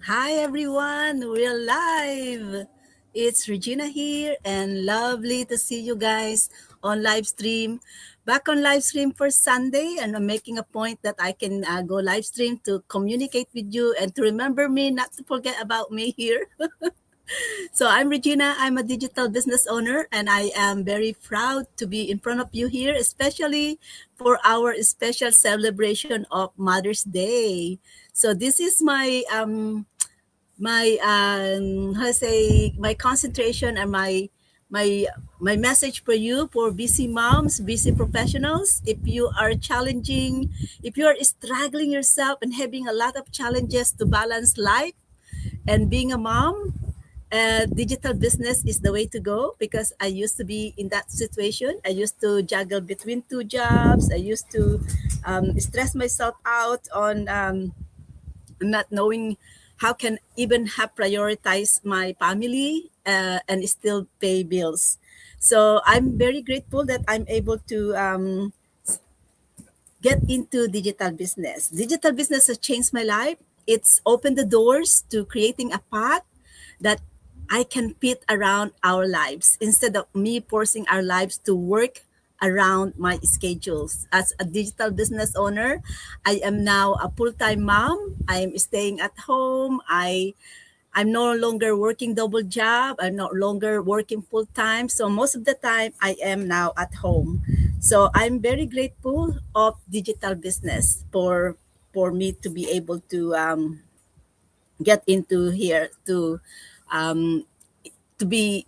Hi everyone, we're live. It's Regina here and lovely to see you guys on live stream. Back on live stream for Sunday, and I'm making a point that I can go live stream to communicate with you and to remember me, not to forget about me here. So I'm Regina. I'm a digital business owner, and I am very proud to be in front of you here, especially for our special celebration of Mother's Day. So this is my how to say my concentration and my my message for you, for busy moms, busy professionals. If you are challenging, if you are struggling yourself and having a lot of challenges to balance life and being a mom, digital business is the way to go, because I used to be in that situation. I used to juggle between two jobs. I used to stress myself out on not knowing how can even have prioritize my family and still pay bills. So I'm very grateful that I'm able to get into digital business. Digital business has changed my life. It's opened the doors to creating a path that I can fit around our lives, instead of me forcing our lives to work around my schedules. As a digital business owner, I am now a full-time mom. I am staying at home. I'm no longer working double job. I'm no longer working full time. So most of the time I am now at home. So I'm very grateful of digital business for me to be able to get into here, um, to be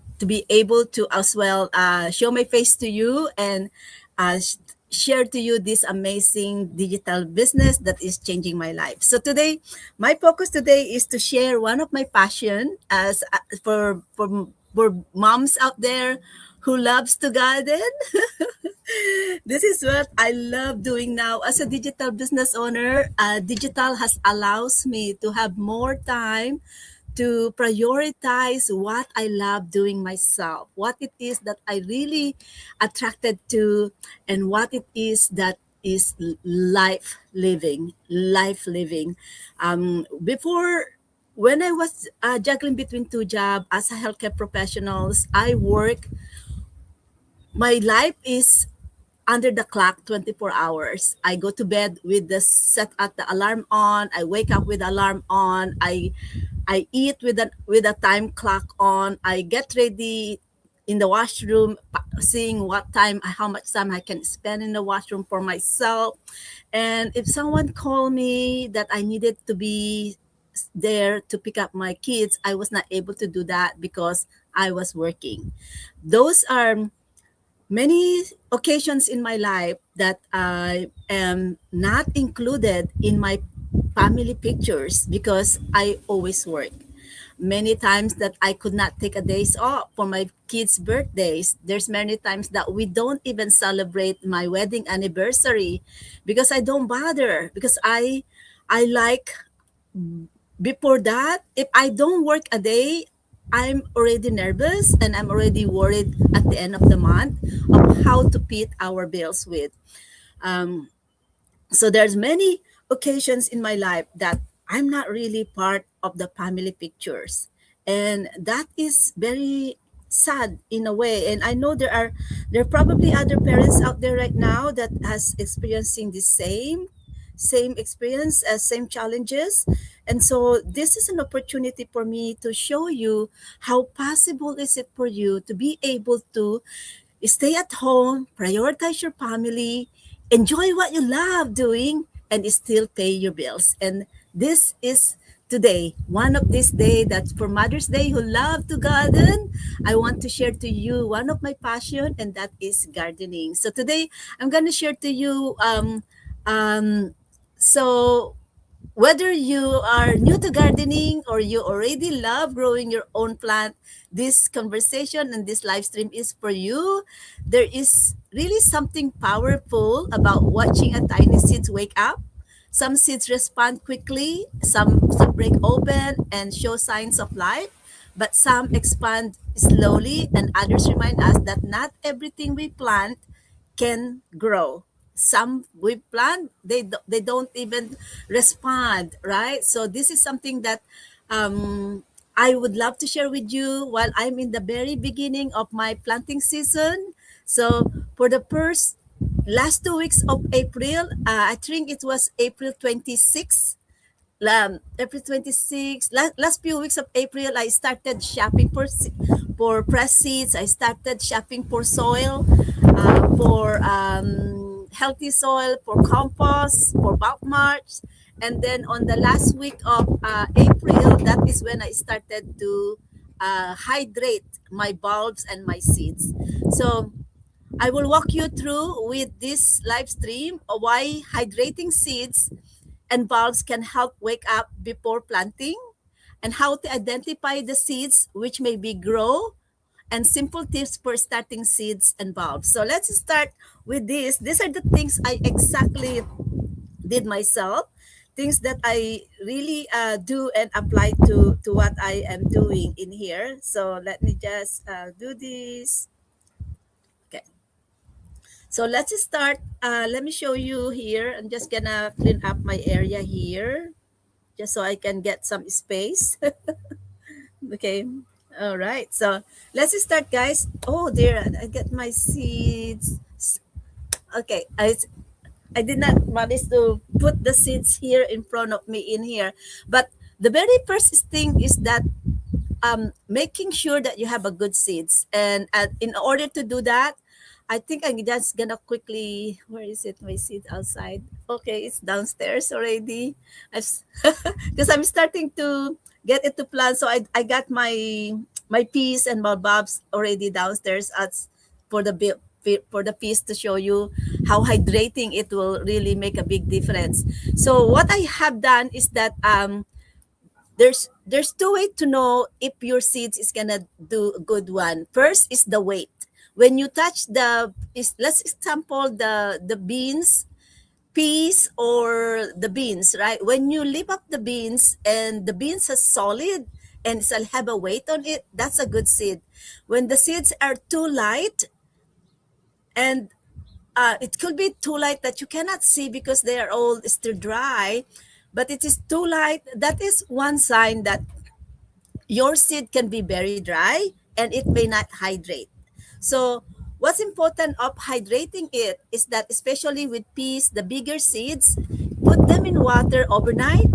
able to as well show my face to you and share to you this amazing digital business that is changing my life. So today, my focus today is to share one of my passion as for moms out there who loves to garden. This is what I love doing now as a digital business owner. Digital has allows me to have more time to prioritize what I love doing myself, what it is that I really attracted to, and what it is that is life living. Before, when I was juggling between two jobs as a healthcare professionals, I work. My life is under the clock 24 hours. I go to bed with the set at the alarm on. I wake up with alarm on. I eat with a time clock on. I get ready in the washroom, seeing what time, how much time I can spend in the washroom for myself. And if someone called me that I needed to be there to pick up my kids, I was not able to do that because I was working. Those are many occasions in my life that I am not included in my family pictures because I always work. Many times that I could not take a days off for my kids' birthdays. There's many times that we don't even celebrate my wedding anniversary because I don't bother, because I like, before that, if I don't work a day, I'm already nervous and I'm already worried at the end of the month of how to pay our bills with. Um, so there's many occasions in my life that I'm not really part of the family pictures, and that is very sad in a way. And I know there are probably other parents out there right now that has experiencing the same experience as same challenges. And so this is an opportunity for me to show you how possible is it for you to be able to stay at home, prioritize your family, enjoy what you love doing, and still pay your bills. And this is today, one of this day that's for Mother's Day who love to garden. I want to share to you one of my passion, and that is gardening. So today, I'm going to share to you um, so whether you are new to gardening or you already love growing your own plant, this conversation and this live stream is for you. There is really something powerful about watching a tiny seeds wake up. Some seeds respond quickly, some break open and show signs of life, but some expand slowly, and others remind us that not everything we plant can grow. Some we plant, they don't even respond, right? So this is something that um, I would love to share with you while I'm in the very beginning of my planting season. So for the first last 2 weeks of April, I think it was April 26th. April 26th, last few weeks of April, I started shopping for press seeds. I started shopping for soil, for healthy soil, for compost, for bulk mulch. And then on the last week of April, that is when I started to hydrate my bulbs and my seeds. So I will walk you through with this live stream why hydrating seeds and bulbs can help wake up before planting, and how to identify the seeds which may be grow, and simple tips for starting seeds and bulbs. So let's start with this. These are the things I exactly did myself, things that I really do and apply to what I am doing in here. So let me just do this. Okay. So let's start. Let me show you here. I'm just gonna clean up my area here just so I can get some space. Okay. All right. So let's start, guys. Oh dear, I get my seeds. Okay. I did not manage to put the seeds here in front of me in here. But the very first thing is that making sure that you have a good seeds, and in order to do that, I think I'm just gonna quickly, where is it, my seed outside? Okay, it's downstairs already. Because I'm starting to get it to plant, so I got my peas and my bulbs already downstairs as for the for the piece to show you how hydrating it will really make a big difference. So what I have done is that there's two ways to know if your seeds is gonna do a good one. First is the weight. When you touch let's example the beans, peas, or the beans, right? When you lift up the beans and the beans are solid and it'll have a weight on it, that's a good seed. When the seeds are too light, and it could be too light that you cannot see because they are all still dry, but it is too light, that is one sign that your seed can be very dry and it may not hydrate. So what's important of hydrating it is that, especially with peas, the bigger seeds, put them in water overnight.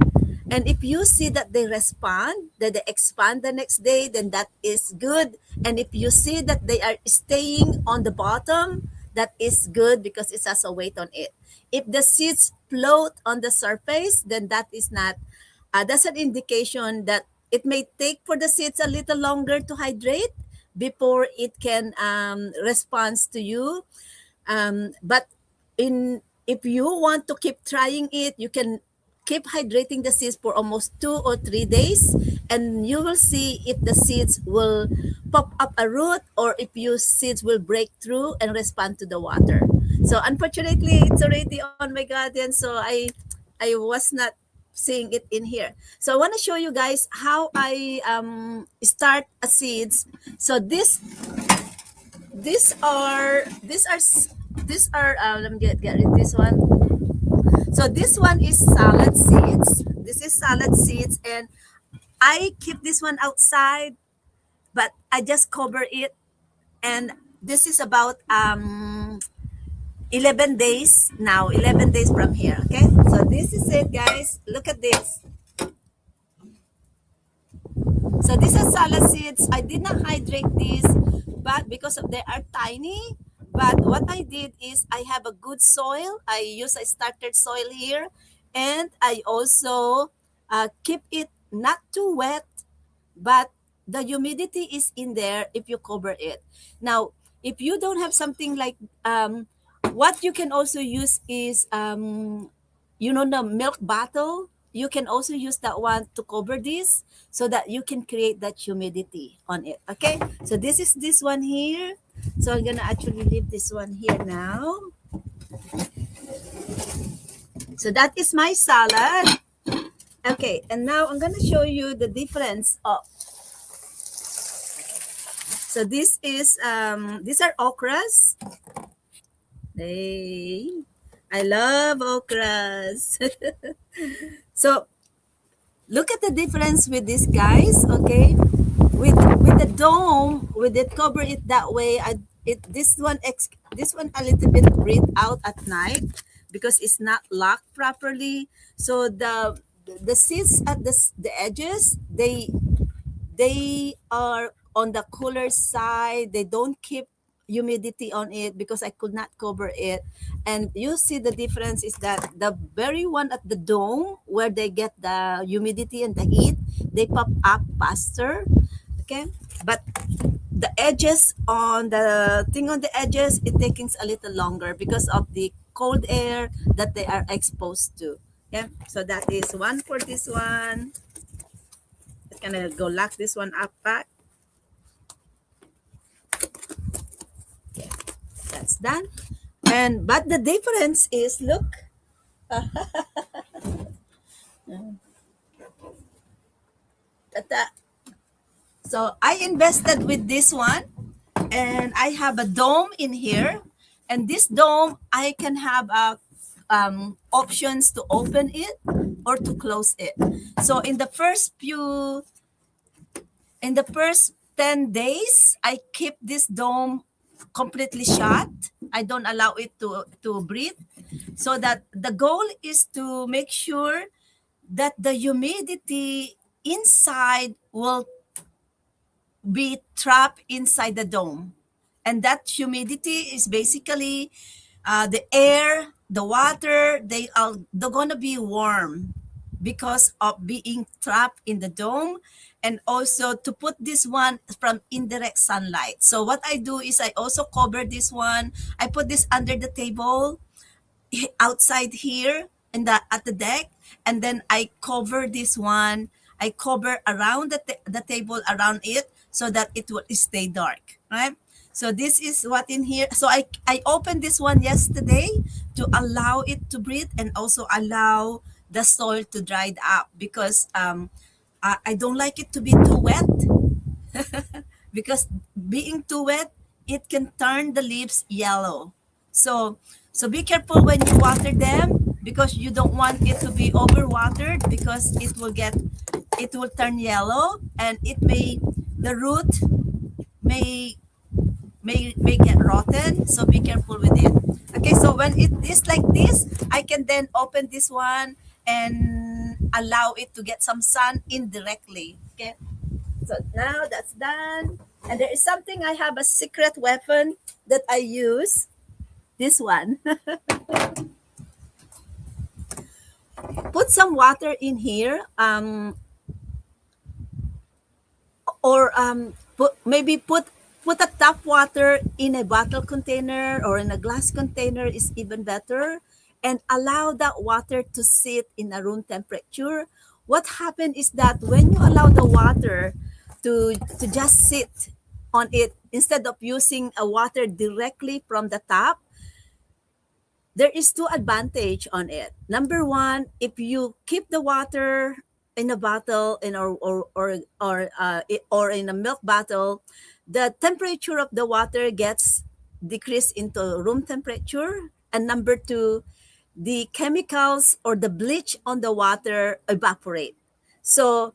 And if you see that they respond, that they expand the next day, then that is good. And if you see that they are staying on the bottom, that is good because it has a weight on it. If the seeds float on the surface, then that is not, that's an indication that it may take for the seeds a little longer to hydrate before it can respond to you. But in if you want to keep trying it, you can keep hydrating the seeds for almost 2 or 3 days, and you will see if the seeds will pop up a root or if your seeds will break through and respond to the water. So unfortunately, it's already on my garden, so I was not seeing it in here. So I want to show you guys how I start a seeds. So these are let me get rid of this one. So this one is salad seeds. This is salad seeds, and I keep this one outside, but I just cover it. And this is about 11 days now, 11 days from here. Okay, so this is it, guys. Look at this. So this is salad seeds. I did not hydrate these, but because of they are tiny. But what I did is I have a good soil. I use a starter soil here, and I also keep it not too wet, but the humidity is in there if you cover it. Now, if you don't have something like what you can also use is the milk bottle. You can also use that one to cover this so that you can create that humidity on it. Okay, so this is this one here. So I'm gonna actually leave this one here now. So that is my salad. Okay, and now I'm gonna show you the difference of. So this is these are okras. Hey, I love okras. So Look at the difference with these guys, okay? With the dome, with it cover it that way, this one a little bit breathe out at night because it's not locked properly. So the seats at the edges, they are on the cooler side. They don't keep humidity on it because I could not cover it. And you see the difference is that the very one at the dome where they get the humidity and the heat, they pop up faster. Okay. But the edges on the thing on the edges, it takes a little longer because of the cold air that they are exposed to. Okay. So that is one for this one. Just gonna go lock this one up back. That's done. And but the difference is, look, at the, so I invested with this one, and I have a dome in here, and this dome I can have options to open it or to close it. So in the first 10 days, I keep this dome completely shut. I don't allow it to breathe. So that the goal is to make sure that the humidity inside will be trapped inside the dome. And that humidity is basically the air, the water, they're gonna be warm because of being trapped in the dome, and also to put this one from indirect sunlight. So what I do is I also cover this one. I put this under the table outside here in the at the deck, and then I cover this one. I cover around the table around it so that it will stay dark, right? So this is what in here. So I opened this one yesterday to allow it to breathe and also allow the soil to dry up because I don't like it to be too wet because being too wet, it can turn the leaves yellow. So so be careful when you water them because you don't want it to be overwatered because it will turn yellow, and it may the root may may get rotten. So be careful with it. Okay, so when it is like this, I can then open this one and allow it to get some sun indirectly. Okay, so now that's done. And there is something, I have a secret weapon that I use. This one. Put some water in here. Or maybe put a tap water in a bottle container or in a glass container is even better, and allow that water to sit in a room temperature. What happened is that when you allow the water to just sit on it instead of using a water directly from the tap, there is two advantage on it. Number one, if you keep the water in a bottle in or in a milk bottle, the temperature of the water gets decreased into room temperature. And number two, the chemicals or the bleach on the water evaporate. So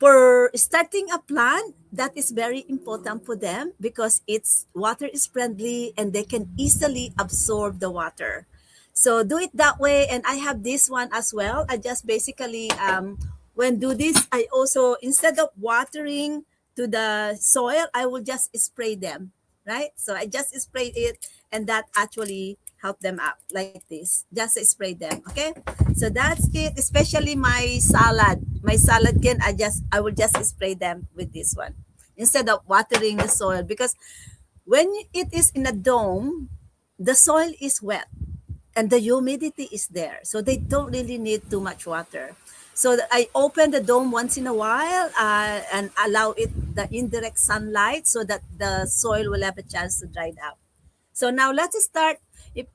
for starting a plant, that is very important for them because it's water is friendly and they can easily absorb the water. So do it that way. And I have this one as well. I just basically when do this, I also, instead of watering to the soil, I will just spray them, right? So I just spray it, and that actually help them up like this. Just spray them, okay? So that's it. Especially my salad can I will just spray them with this one instead of watering the soil, because when it is in a dome, the soil is wet and the humidity is there, so they don't really need too much water. So I open the dome once in a while and allow it the indirect sunlight so that the soil will have a chance to dry up. So now let's start. If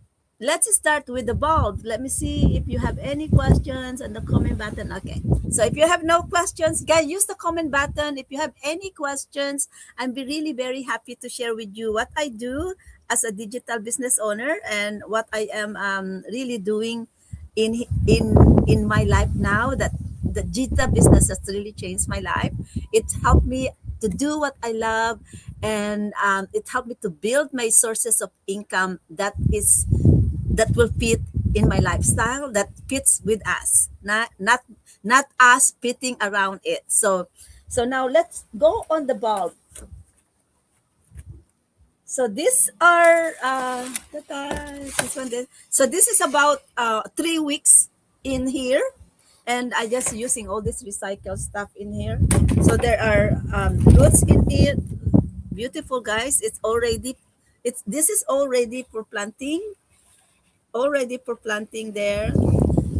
let's start with the bulb. Let me see if you have any questions on the comment button. Okay. So if you have no questions, guys, use the comment button. If you have any questions, I'm be really very happy to share with you what I do as a digital business owner and what I am really doing in in my life now, that the Gita business has really changed my life. It helped me to do what I love, and it helped me to build my sources of income that will fit in my lifestyle, that fits with us, not us fitting around it. So now let's go on the bulb. So these are this one. So this is about 3 weeks in here, and I just using all this recycled stuff in here. So there are roots in it. Beautiful, guys. It's this is already for planting. Already for planting there.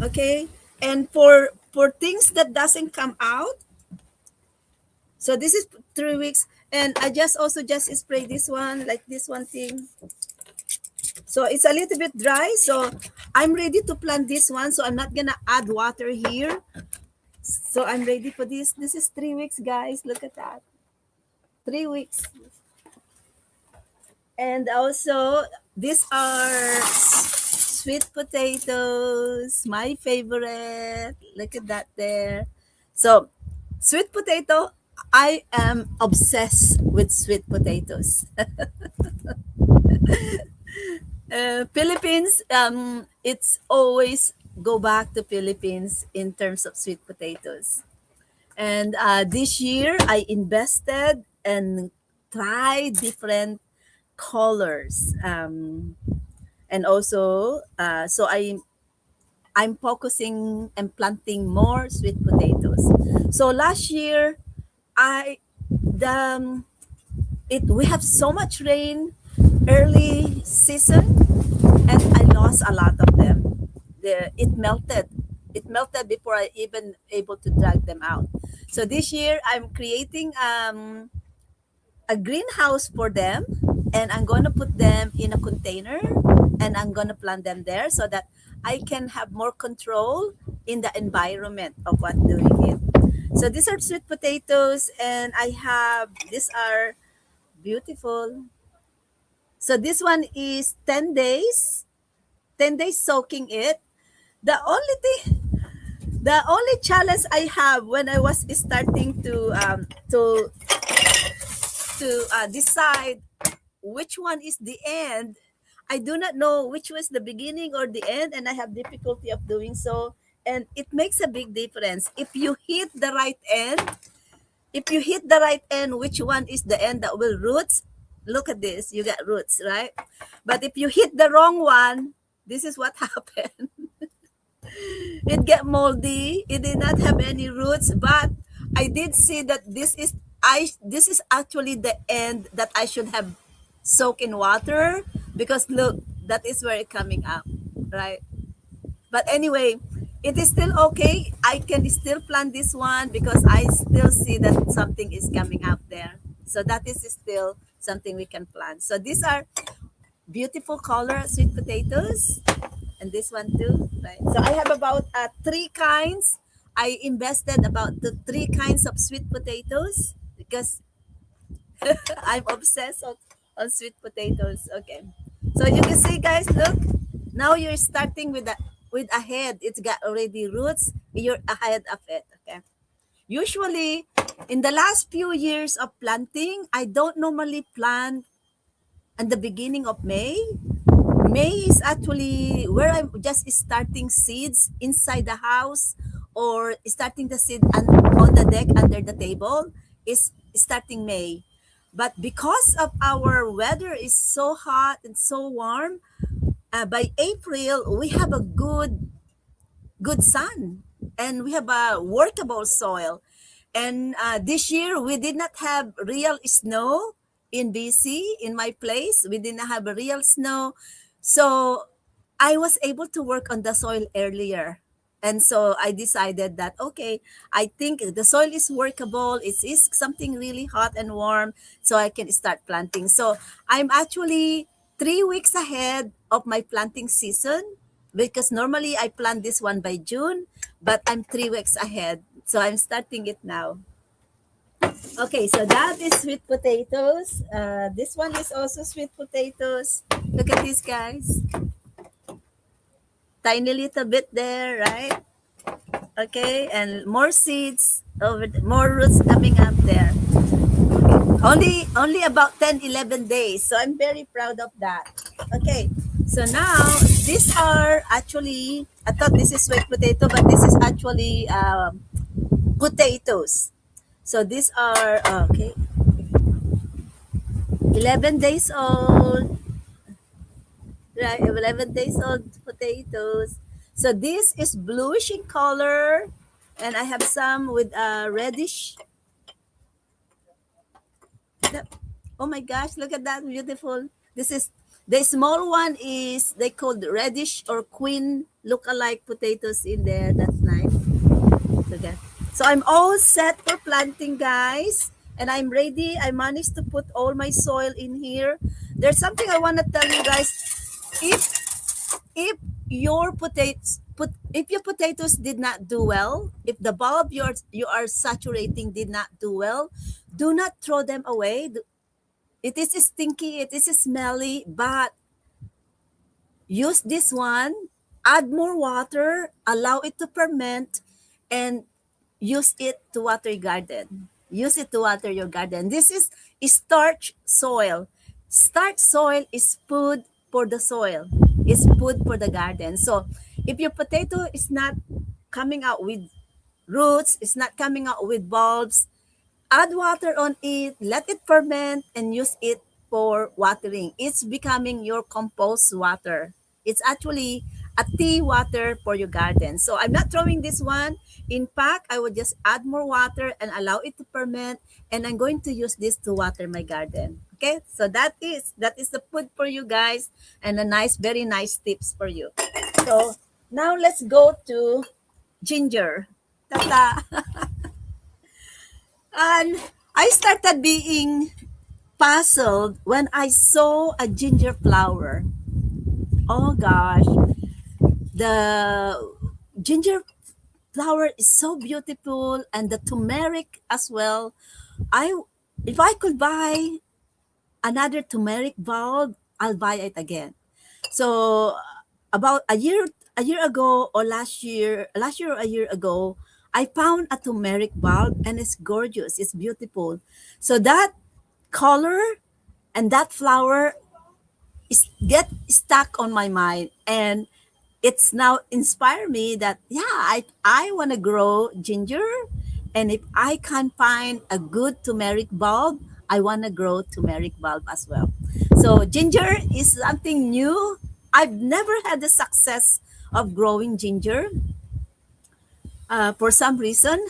Okay, and for things that doesn't come out. So this is 3 weeks, and I just also just spray this one like this one thing. So it's a little bit dry. So I'm ready to plant this one. So I'm not gonna add water here. So I'm ready for this. This is 3 weeks, guys. Look at that. 3 weeks. And also these are sweet potatoes, my favorite. Look at that there. So sweet potato, I am obsessed with sweet potatoes. Philippines, it's always go back to Philippines in terms of sweet potatoes. And this year, I invested and tried different colors. And also, so I'm focusing and planting more sweet potatoes. So last year, I the we have so much rain early season, and I lost a lot of them. It melted. It melted before I even able to drag them out. So this year I'm creating a greenhouse for them, and I'm going to put them in a container, and I'm going to plant them there so that I can have more control in the environment of what doing it. So these are sweet potatoes, and I have these are beautiful. So this one is 10 days, 10 days soaking it. The only thing, the only challenge I have when I was starting to decide which one is the end, I do not know which was the beginning or the end, and I have difficulty of doing so. And it makes a big difference. If you hit the right end, which one is the end that will roots? Look at this, you got roots, right? But if you hit the wrong one, this is what happened. It get moldy. It did not have any roots, but I did see that this is actually the end that I should have soaked in water, because look, that is where it coming up, right? But anyway, it is still okay. I can still plant this one because I still see that something is coming up there. So that is still something we can plant. So these are beautiful color sweet potatoes, and this one too. Right. So I have about three kinds. I invested about the three kinds of sweet potatoes because I'm obsessed on sweet potatoes. Okay. So you can see, guys, look. Now you're starting with a head. It's got already roots. You're ahead of it. Okay. Usually, in the last few years of planting, I don't normally plant at the beginning of May. May is actually where I'm just starting seeds inside the house, or starting the seed on the deck under the table is starting May. But because of our weather is so hot and so warm, by April we have a good sun, and we have a workable soil. And this year we did not have real snow in BC. In my place, we did not have a real snow, so I was able to work on the soil earlier. And so I decided that, okay, I think the soil is workable. It is something really hot and warm, so I can start planting. So I'm actually 3 weeks ahead of my planting season, because normally I plant this one by June, but I'm 3 weeks ahead. So I'm starting it now. Okay, so that is sweet potatoes. This one is also sweet potatoes. Look at these, guys. Tiny little bit there, right? Okay, and more seeds more roots coming up there. Only about 10, 11 days. So I'm very proud of that. Okay. So now these are actually, I thought this is sweet potato, but this is actually potatoes. So these are okay, 11 days old, right? 11 days old potatoes. So this is bluish in color, and I have some with reddish. Oh my gosh, look at that, beautiful. This is the small one is they called reddish or queen look-alike potatoes in there. That's nice. Look at. So I'm all set for planting, guys. And I'm ready. I managed to put all my soil in here. There's something I want to tell you guys. If if your potatoes did not do well, if the bulb you are saturating did not do well, do not throw them away. It is stinky, it is smelly, but use this one, add more water, allow it to ferment, and use it to water your garden. Use it to water your garden. This is starch soil. Starch soil is food for the soil, is food for the garden. So if your potato is not coming out with roots, it's not coming out with bulbs, add water on it, let it ferment, and use it for watering. It's becoming your compost water. It's actually a tea water for your garden. So I'm not throwing this one. In fact, I would just add more water and allow it to ferment, and I'm going to use this to water my garden. Okay, so that is the food for you guys, and a nice, very nice tips for you. So now let's go to ginger. Ta-ta. And I started being puzzled when I saw a ginger flower. Oh gosh, the ginger flower is so beautiful, and the turmeric as well. I If I could buy another turmeric bulb, I'll buy it again. So about a year ago or last year or a year ago, I found a turmeric bulb, and it's gorgeous. It's beautiful. So that color and that flower is get stuck on my mind, and it's now inspire me that yeah, I want to grow ginger, and if I can find a good turmeric bulb, I want to grow turmeric bulb as well. So ginger is something new. I've never had the success of growing ginger for some reason.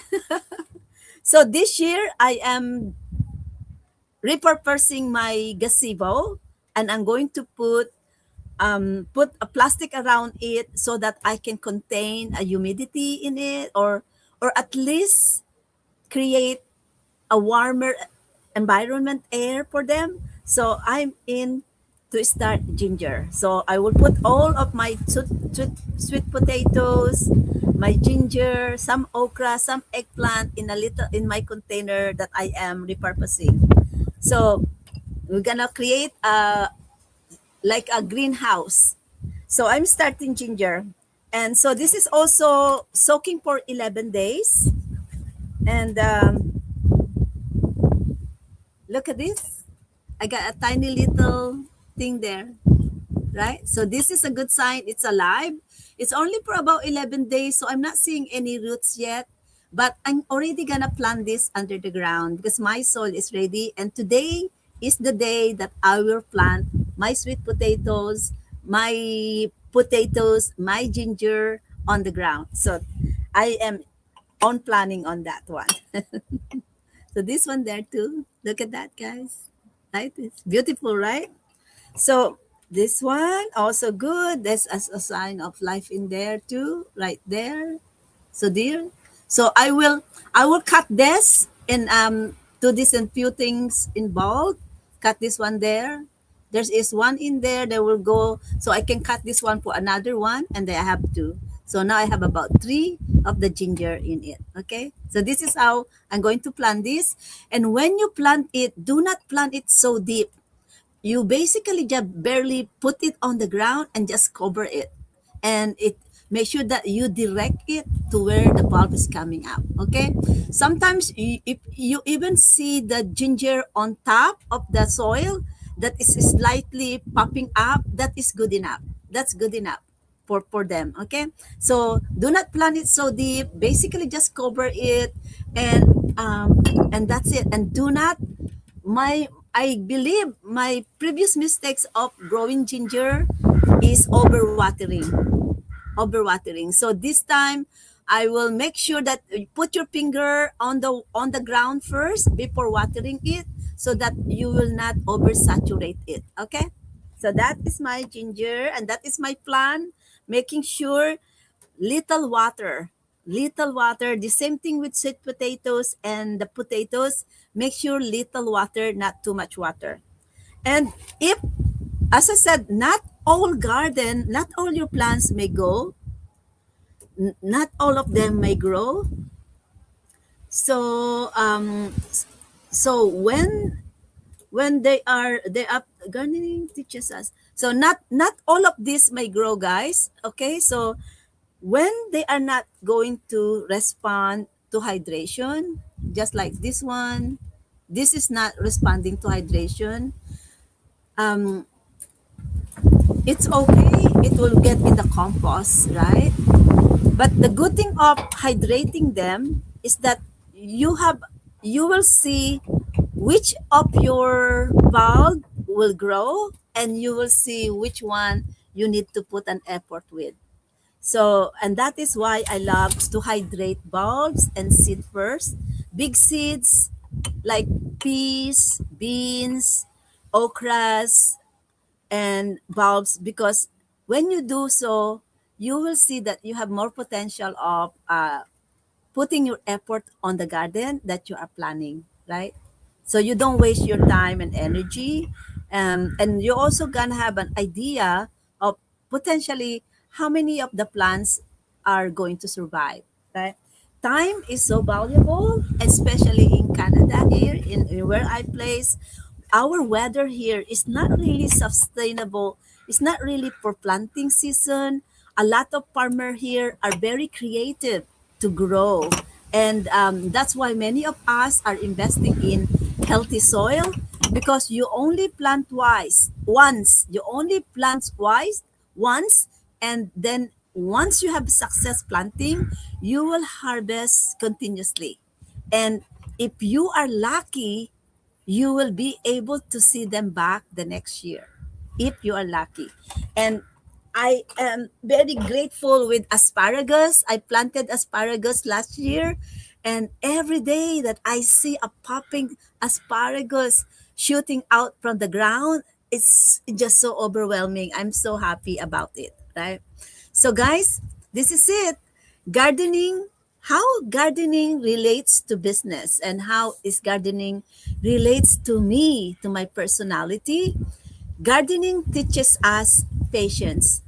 So this year I am repurposing my gazebo, and I'm going to put a plastic around it so that I can contain a humidity in it, or at least create a warmer environment air for them. So I'm in to start ginger. So I will put all of my sweet potatoes, my ginger, some okra, some eggplant in a little in my container that I am repurposing. So we're gonna create like a greenhouse. So I'm starting ginger. And so this is also soaking for 11 days. And look at this. I got a tiny little thing there, right? So this is a good sign. It's alive. It's only for about 11 days, so I'm not seeing any roots yet. But I'm already gonna plant this under the ground because my soil is ready. And today is the day that I will plant my sweet potatoes, my ginger on the ground. So I am on planning on that one. So this one there too. Look at that, guys. Right? It's beautiful, right? So this one also good. There's a sign of life in there too, right there. So dear. So I will cut this and do this and few things involved. Cut this one there. There is one in there that will go. So I can cut this one for another one, and then I have two. So now I have about three of the ginger in it. Okay. So this is how I'm going to plant this. And when you plant it, do not plant it so deep. You basically just barely put it on the ground and just cover it, and make sure that you direct it to where the bulb is coming up. Okay. Sometimes if you even see the ginger on top of the soil that is slightly popping up, that is good enough. That's good enough for them. Okay. So do not plant it so deep. Basically just cover it, and and that's it. And do not, my I believe my previous mistakes of growing ginger is overwatering. So this time I will make sure that you put your finger on the ground first before watering it, so that you will not oversaturate it. Okay? So that is my ginger, and that is my plan, making sure little water. Little water. The same thing with sweet potatoes and the potatoes. Make sure little water, not too much water. And if, as I said, not all your plants may go, not all of them may grow. So so when they up gardening teaches us. So not all of this may grow, guys. Okay, so when they are not going to respond to hydration, just like this one, this is not responding to hydration. Um, it's okay. It will get in the compost, right? But the good thing of hydrating them is that you will see which of your bulb will grow, and you will see which one you need to put an effort with. So, and that is why I love to hydrate bulbs and seed first. Big seeds like peas, beans, okras, and bulbs, because when you do so, you will see that you have more potential of putting your effort on the garden that you are planning, right? So you don't waste your time and energy. And you also gonna have an idea of potentially how many of the plants are going to survive, right? Time is so valuable, especially in Canada here, in where I place. Our weather here is not really sustainable. It's not really for planting season. A lot of farmer here are very creative to grow, and that's why many of us are investing in healthy soil, because you only plant twice once you only plant twice once, and then once you have success planting, you will harvest continuously. And if you are lucky, you will be able to see them back the next year, if you are lucky. And I am very grateful with asparagus. I planted asparagus last year, and every day that I see a popping asparagus shooting out from the ground, it's just so overwhelming. I'm so happy about it, right? So, guys, this is it. Gardening, how gardening relates to business, and how is gardening relates to me, to my personality. Gardening teaches us patience.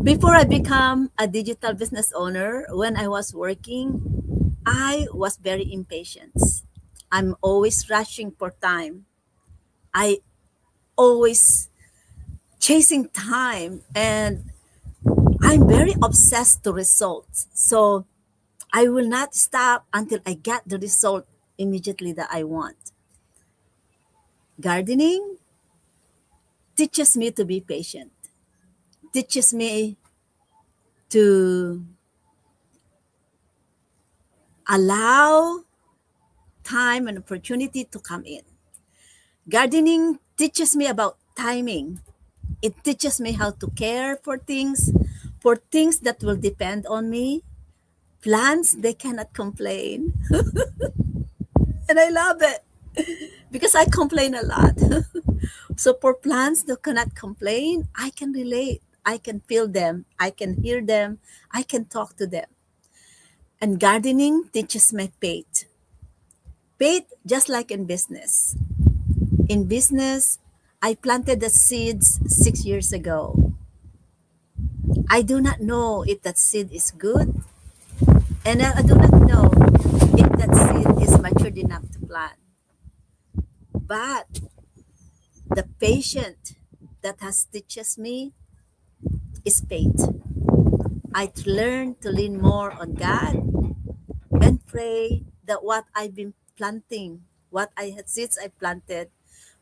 Before I become a digital business owner, when I was working, I was very impatient. I'm always rushing for time. I always chasing time, and I'm very obsessed to results. So I will not stop until I get the result immediately that I want. Gardening teaches me to be patient, teaches me to allow time and opportunity to come in. Gardening teaches me about timing. It teaches me how to care for things that will depend on me. Plants, they cannot complain. And I love it because I complain a lot. So for plants that cannot complain, I can relate. I can feel them. I can hear them. I can talk to them. And gardening teaches me faith. Faith, just like in business. In business, I planted the seeds 6 years ago. I do not know if that seed is good, and I do not know if that seed is matured enough to plant. But the patient that has teaches me is faith. I learned to lean more on God and pray that what I've been planting, what I had seeds I planted,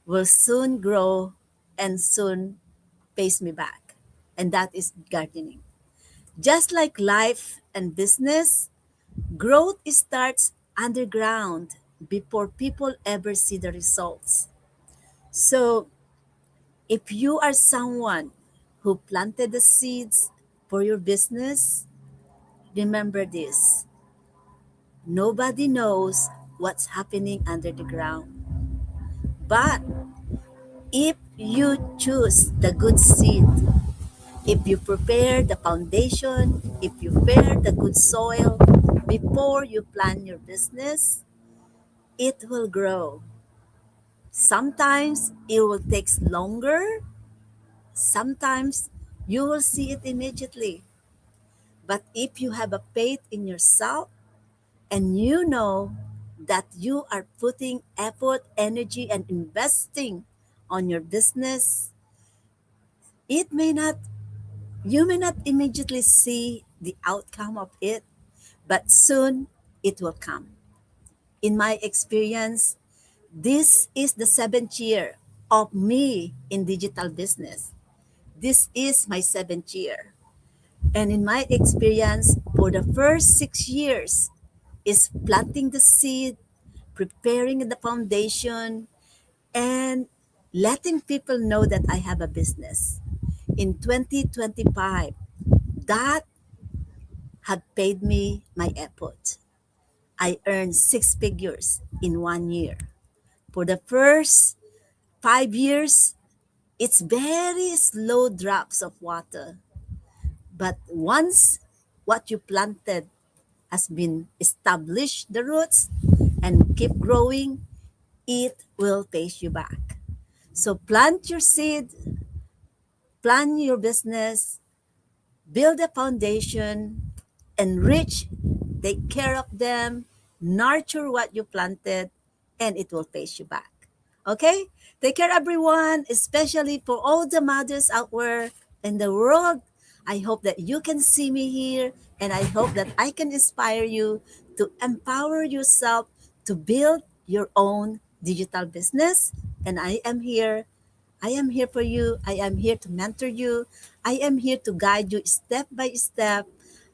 will soon grow and soon pays me back. And that is gardening. Just like life and business, growth starts underground before people ever see the results. So, if you are someone who planted the seeds for your business, remember this: nobody knows what's happening under the ground. But if you choose the good seed, if you prepare the foundation, if you prepare the good soil before you plan your business, it will grow. Sometimes it will take longer, sometimes you will see it immediately. But if you have a faith in yourself and you know that you are putting effort, energy, and investing on your business, it may not, you may not immediately see the outcome of it, but soon it will come. In my experience, this is the seventh year of me in digital business. This is my seventh year. And in my experience, for the first 6 years, is planting the seed, preparing the foundation, and letting people know that I have a business. In 2025, that had paid me my effort. I earned six figures in 1 year. For the first 5 years, it's very slow drops of water. But once what you planted has been established, the roots, and keep growing, it will pay you back. So plant your seed, plan your business, build a foundation, enrich, take care of them, nurture what you planted, and it will pay you back. Okay? Take care, everyone, especially for all the mothers out there in the world. I hope that you can see me here, and I hope that I can inspire you to empower yourself to build your own digital business. And I am here. I am here for you. I am here to mentor you. I am here to guide you step by step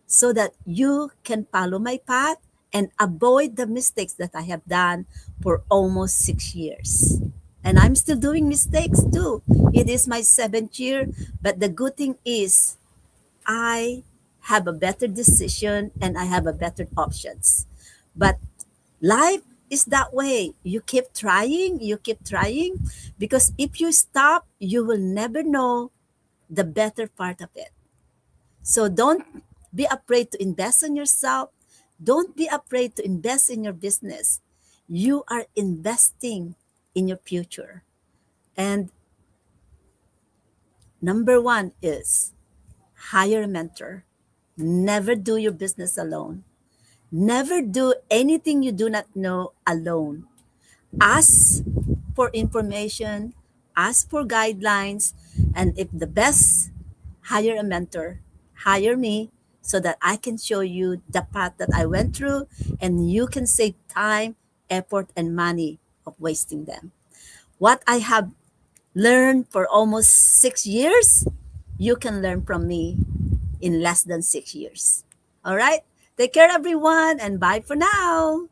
so that you can follow my path and avoid the mistakes that I have done for almost 6 years. And I'm still doing mistakes too. It is my seventh year, but the good thing is I have a better decision and I have a better options. But life is that way. You keep trying, because if you stop, you will never know the better part of it. So don't be afraid to invest in yourself. Don't be afraid to invest in your business. You are investing in your future. And number one is hire a mentor. Never do your business alone. Never do anything you do not know alone. Ask for information, ask for guidelines, and if the best, hire a mentor, hire me so that I can show you the path that I went through and you can save time, effort, and money of wasting them. What I have learned for almost 6 years, you can learn from me in less than 6 years. All right? Take care, everyone, and bye for now.